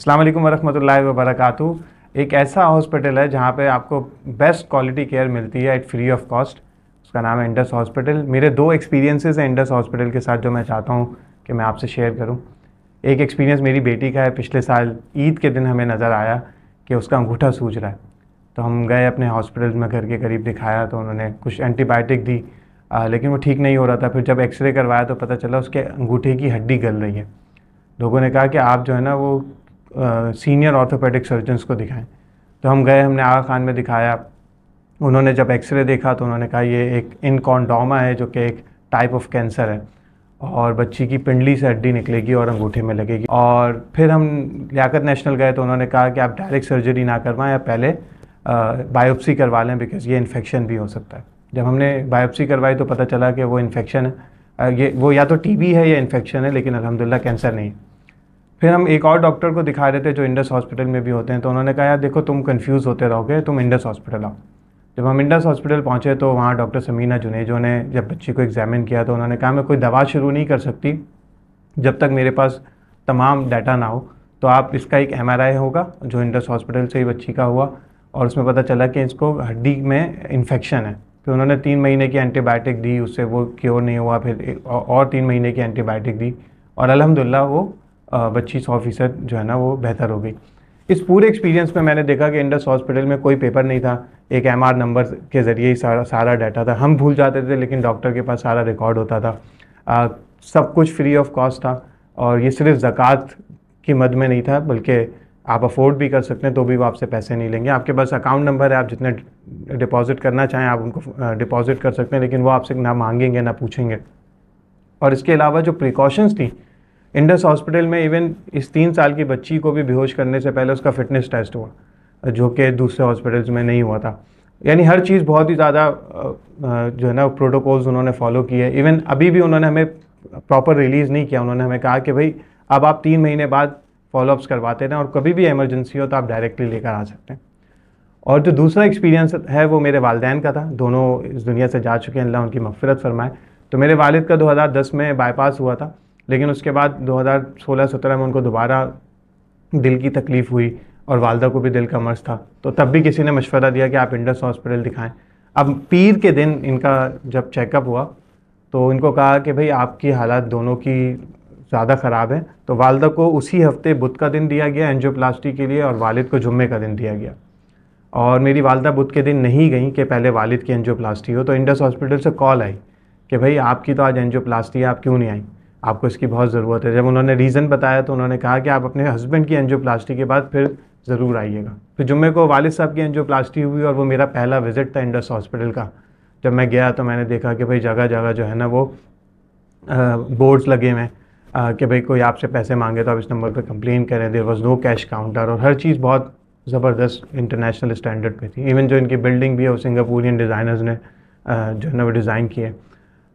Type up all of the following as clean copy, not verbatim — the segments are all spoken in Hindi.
अस्सलाम वालेकुम वरहमतुल्लाहि वबरकातुहू। एक ऐसा हॉस्पिटल है जहाँ पे आपको बेस्ट क्वालिटी केयर मिलती है एट फ्री ऑफ कॉस्ट। उसका नाम है इंडस हॉस्पिटल। मेरे दो एक्सपीरियंसेस हैं इंडस हॉस्पिटल के साथ जो मैं चाहता हूँ कि मैं आपसे शेयर करूँ। एक एक्सपीरियंस मेरी बेटी का है। पिछले साल ईद के दिन हमें नज़र आया कि उसका अंगूठा सूज रहा है, तो हम गए अपने हॉस्पिटल में, घर के करीब दिखाया, तो उन्होंने कुछ एंटीबायोटिक दी, लेकिन वो ठीक नहीं हो रहा था। फिर जब एक्सरे करवाया तो पता चला उसके अंगूठे की हड्डी गल रही है। लोगों ने कहा कि आप जो है ना वो सीनियर ऑर्थोपेडिक सर्जन्स को दिखाएं। तो हम गए, हमने आगा खान में दिखाया। उन्होंने जब एक्सरे देखा तो उन्होंने कहा ये एक इनकॉन्डोमा है, जो कि एक टाइप ऑफ कैंसर है, और बच्ची की पिंडली से हड्डी निकलेगी और अंगूठे में लगेगी। और फिर हम लियाकत नेशनल गए तो उन्होंने कहा कि आप डायरेक्ट सर्जरी ना करवाएं, या पहले बायोप्सी करवा लें, बिकॉज़ ये इन्फेक्शन भी हो सकता है। जब हमने बायोप्सी करवाई तो पता चला कि वो इन्फेक्शन है, ये वो या तो टीबी है या इन्फेक्शन है, लेकिन अल्हम्दुलिल्लाह कैंसर नहीं है। फिर हम एक और डॉक्टर को दिखा रहे थे जो इंडस हॉस्पिटल में भी होते हैं, तो उन्होंने कहा यार देखो तुम कंफ्यूज होते रहोगे, तुम इंडस हॉस्पिटल आओ। जब हम इंडस हॉस्पिटल पहुंचे तो वहाँ डॉक्टर समीना जुनेजो ने जब बच्ची को एग्जामिन किया तो उन्होंने कहा मैं कोई दवा शुरू नहीं कर सकती जब तक मेरे पास तमाम डाटा ना हो। तो आप इसका एक MRI होगा जो इंडस हॉस्पिटल से ही बच्ची का हुआ, और उसमें पता चला कि इसको हड्डी में इन्फेक्शन है। फिर उन्होंने 3 महीने की एंटीबायोटिक दी, उससे वो क्योर नहीं हुआ। फिर और 3 महीने की एंटीबायोटिक दी, और अल्हम्दुलिल्लाह वो बच्ची 100% जो है ना वो बेहतर हो गई। इस पूरे एक्सपीरियंस में मैंने देखा कि इंडस हॉस्पिटल में कोई पेपर नहीं था, एक MR नंबर के ज़रिए ही सारा डाटा था। हम भूल जाते थे लेकिन डॉक्टर के पास सारा रिकॉर्ड होता था। सब कुछ फ्री ऑफ कॉस्ट था, और ये सिर्फ ज़कात की मद में नहीं था, बल्कि आप अफोर्ड भी कर सकते हैं तो भी वो आपसे पैसे नहीं लेंगे। आपके पास अकाउंट नंबर है, आप जितने डिपॉजिट करना चाहें आप उनको डिपॉजिट कर सकते हैं, लेकिन वो आपसे ना मांगेंगे ना पूछेंगे। और इसके अलावा जो प्रिकॉशंस थी इंडस हॉस्पिटल में, इवन इस 3 साल की बच्ची को भी बेहोश करने से पहले उसका फिटनेस टेस्ट हुआ, जो कि दूसरे हॉस्पिटल्स में नहीं हुआ था। यानी हर चीज़ बहुत ही ज़्यादा जो है ना प्रोटोकॉल्स उन्होंने फॉलो किए। इवन अभी भी उन्होंने हमें प्रॉपर रिलीज़ नहीं किया। उन्होंने हमें कहा कि भाई अब आप 3 महीने बाद फॉलोअप्स करवाते रहें, और कभी भी इमरजेंसी हो तो आप डायरेक्टली लेकर आ सकते हैं। और जो दूसरा एक्सपीरियंस है वो मेरे वालिदैन का था। दोनों इस दुनिया से जा चुके हैं, अल्लाह उनकी मग़फ़िरत फरमाए। तो मेरे वालिद का 2010 में बाईपास हुआ था, लेकिन उसके बाद 2016-17 में उनको दोबारा दिल की तकलीफ़ हुई, और वालदा को भी दिल का मर्ज़ था। तो तब भी किसी ने मशवरा दिया कि आप इंडस हॉस्पिटल दिखाएं। अब पीर के दिन इनका जब चेकअप हुआ तो इनको कहा कि भाई आपकी हालत दोनों की ज़्यादा ख़राब है। तो वालदा को उसी हफ्ते बुध का दिन दिया गया एंजियोप्लास्टी के लिए, और वालिद को जुम्मे का दिन दिया गया। और मेरी वालदा बुध के दिन नहीं गई कि पहले वालिद की एंजियोप्लास्टी हो। तो इंडस हॉस्पिटल से कॉल आई कि भाई आपकी तो आज एंजियोप्लास्टी है, आप क्यों नहीं आई, आपको इसकी बहुत ज़रूरत है। जब उन्होंने रीज़न बताया तो उन्होंने कहा कि आप अपने हस्बैंड की एंजियोप्लास्टी के बाद फिर ज़रूर आइएगा। फिर जुम्मे को वालिद साहब की एंजियोप्लास्टी हुई, और वो मेरा पहला विज़िट था इंडस हॉस्पिटल का। जब मैं गया तो मैंने देखा कि भाई जगह जगह जो है ना वो बोर्ड्स लगे हुए हैं कि भाई कोई आपसे पैसे मांगे तो आप इस नंबर पर कंप्लेन करें। There was no cash counter, और हर चीज़ बहुत ज़बरदस्त इंटरनेशनल स्टैंडर्ड पे थी। इवन जो इनकी बिल्डिंग भी है वो सिंगापुरियन डिज़ाइनर्स ने जो है ना वो डिज़ाइन की है।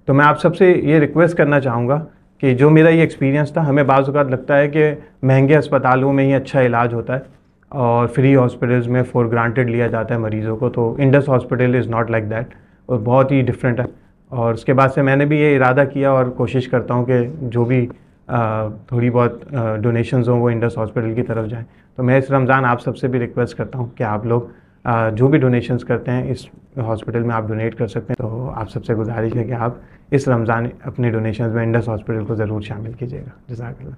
तो मैं आप सबसे ये रिक्वेस्ट करना चाहूँगा कि जो मेरा ये एक्सपीरियंस था, हमें बाज़ औक़ात लगता है कि महंगे अस्पतालों में ही अच्छा इलाज होता है और फ्री हॉस्पिटल्स में फॉर ग्रांटेड लिया जाता है मरीज़ों को। तो Indus hospital is not like that, और बहुत ही डिफरेंट है। और उसके बाद से मैंने भी ये इरादा किया और कोशिश करता हूँ कि जो भी थोड़ी बहुत डोनेशंस हों वो इंडस हॉस्पिटल की तरफ जाएँ। तो मैं इस रमज़ान आप सबसे भी रिक्वेस्ट करता हूँ कि आप लोग जो भी डोनेशंस करते हैं इस हॉस्पिटल में आप डोनेट कर सकते हैं। तो आप सबसे गुजारिश है कि आप इस रमज़ान अपने डोनेशंस में इंडस हॉस्पिटल को ज़रूर शामिल कीजिएगा। जज़ाकल्लाह।